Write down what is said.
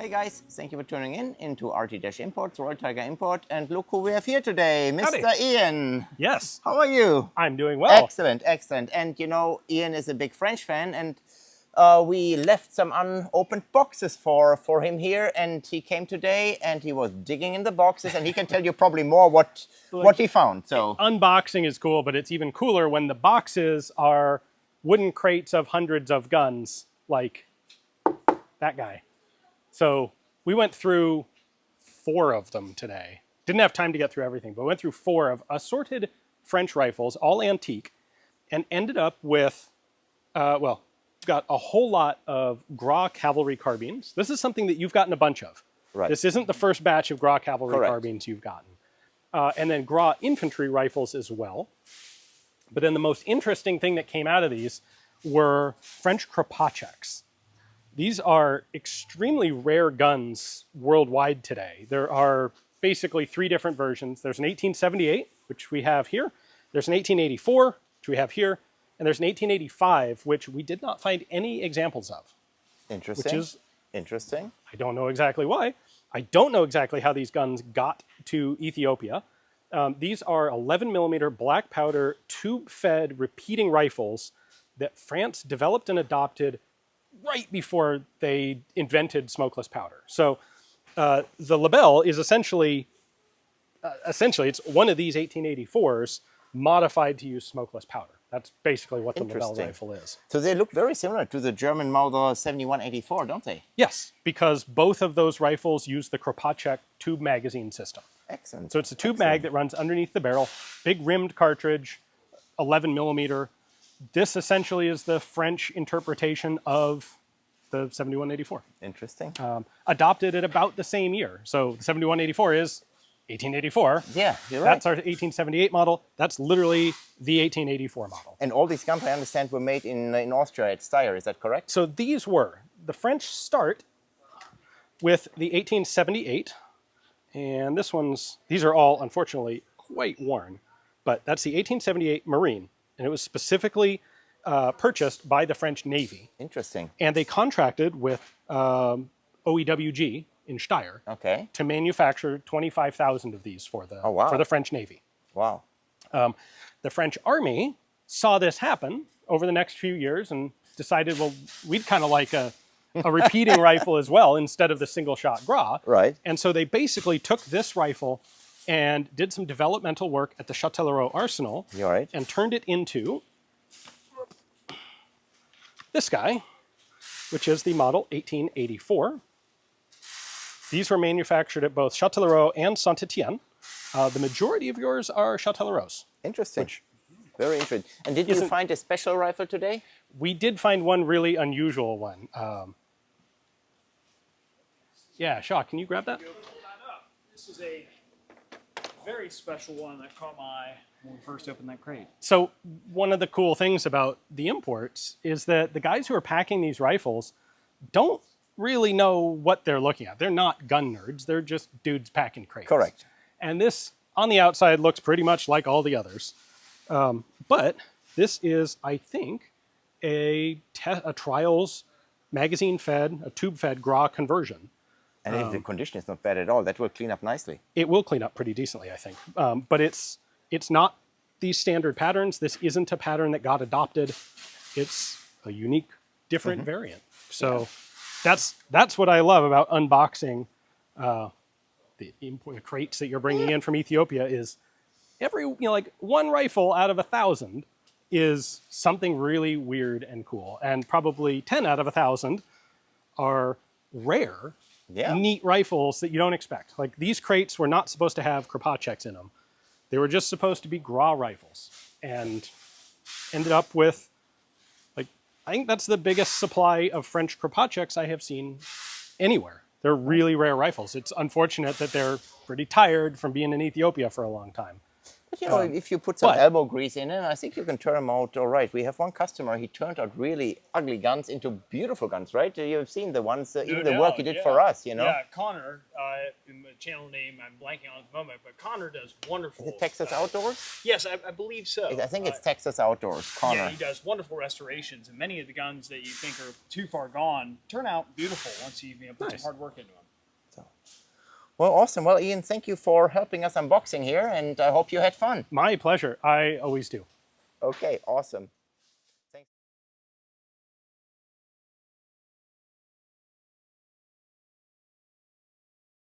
Hey guys, thank you for tuning in into RT-Imports, Royal Tiger Import, and look who we have here today, Mr. Howdy. Ian. Yes. How are you? I'm doing well. Excellent, excellent. And you know, Ian is a big French fan, and we left some unopened boxes for him here, and he came today and he was digging in the boxes, and he can tell you probably more what he found. So unboxing is cool, but it's even cooler when the boxes are wooden crates of hundreds of guns, like that guy. So we went through 4 of them today. Didn't have time to get through everything, but went through 4 of assorted French rifles, all antique, and ended up with, got a whole lot of Gras cavalry carbines. This is something that you've gotten a bunch of. Right. This isn't the first batch of Gras cavalry Correct. carbines you've gotten. And then Gras infantry rifles as well. But then the most interesting thing that came out of these were French Kropatscheks. These are extremely rare guns worldwide today. There are basically 3 different versions. There's an 1878, which we have here. There's an 1884, which we have here. And there's an 1885, which we did not find any examples of. interesting. Which is interesting. I don't know exactly why. I don't know exactly how these guns got to Ethiopia. These are 11 millimeter black powder tube-fed repeating rifles that France developed and adopted right before they invented smokeless powder. So the Lebel is essentially it's one of these 1884s modified to use smokeless powder. That's basically what the Lebel rifle is. So they look very similar to the German Mauser 7184, don't they? Yes, because both of those rifles use the Kropatschek tube magazine system. Excellent. So it's a tube mag that runs underneath the barrel, big rimmed cartridge, 11 millimeter. This essentially is the French interpretation of the 7184. Interesting. Adopted at about the same year. So the 7184 is 1884. Yeah, you're right. That's our 1878 model. That's literally the 1884 model. And all these guns, I understand, were made in Austria at Steyr, is that correct? So these were, the French start with the 1878. And these are all, unfortunately, quite worn. But that's the 1878 Marine. And it was specifically purchased by the French Navy. Interesting. And they contracted with OEWG in Steyr to manufacture 25,000 of these for the French Navy. Wow. The French Army saw this happen over the next few years and decided, well, we'd kind of like a repeating rifle as well instead of the single-shot Gras. Right. And so they basically took this rifle and did some developmental work at the Châtellerault Arsenal and turned it into this guy, which is the model 1884. These were manufactured at both Châtellerault and Saint-Étienne. The majority of yours are Châtellerauts. Interesting. Very interesting. And did you find a special rifle today? We did find one really unusual one. Yeah, Shaw, can you grab that? This is a very special one that caught my eye when we first opened that crate. So one of the cool things about the imports is that the guys who are packing these rifles don't really know what they're looking at. They're not gun nerds. They're just dudes packing crates. Correct. And this, on the outside, looks pretty much like all the others. But this is, I think, a trials magazine-fed, a tube-fed Gras conversion. And if the condition is not bad at all, that will clean up nicely. It will clean up pretty decently, I think. But it's not these standard patterns. This isn't a pattern that got adopted. It's a unique, different variant. So that's what I love about unboxing the crates that you're bringing in from Ethiopia is like one rifle out of 1,000 is something really weird and cool. And probably 10 out of 1,000 are rare, neat rifles that you don't expect. Like these crates were not supposed to have Kropatscheks in them. They were just supposed to be Gras rifles and ended up with, like, I think that's the biggest supply of French Kropatscheks I have seen anywhere. They're really rare rifles. It's unfortunate that they're pretty tired from being in Ethiopia for a long time. But you know, if you put some but- elbow grease in it, I think you can turn them out all right. We have one customer, he turned out really ugly guns into beautiful guns, right? You've seen the ones, even the work he did for us, you know? Yeah, Connor, in the channel name I'm blanking on at the moment, but Connor does wonderful. Is it Texas Outdoors? Yes, I believe so. I think it's Texas Outdoors, Connor. Yeah, he does wonderful restorations, and many of the guns that you think are too far gone turn out beautiful once you put Nice. some hard work into them. Well, awesome. Well, Ian, thank you for helping us unboxing here, and I hope you had fun. My pleasure. I always do. Okay, awesome.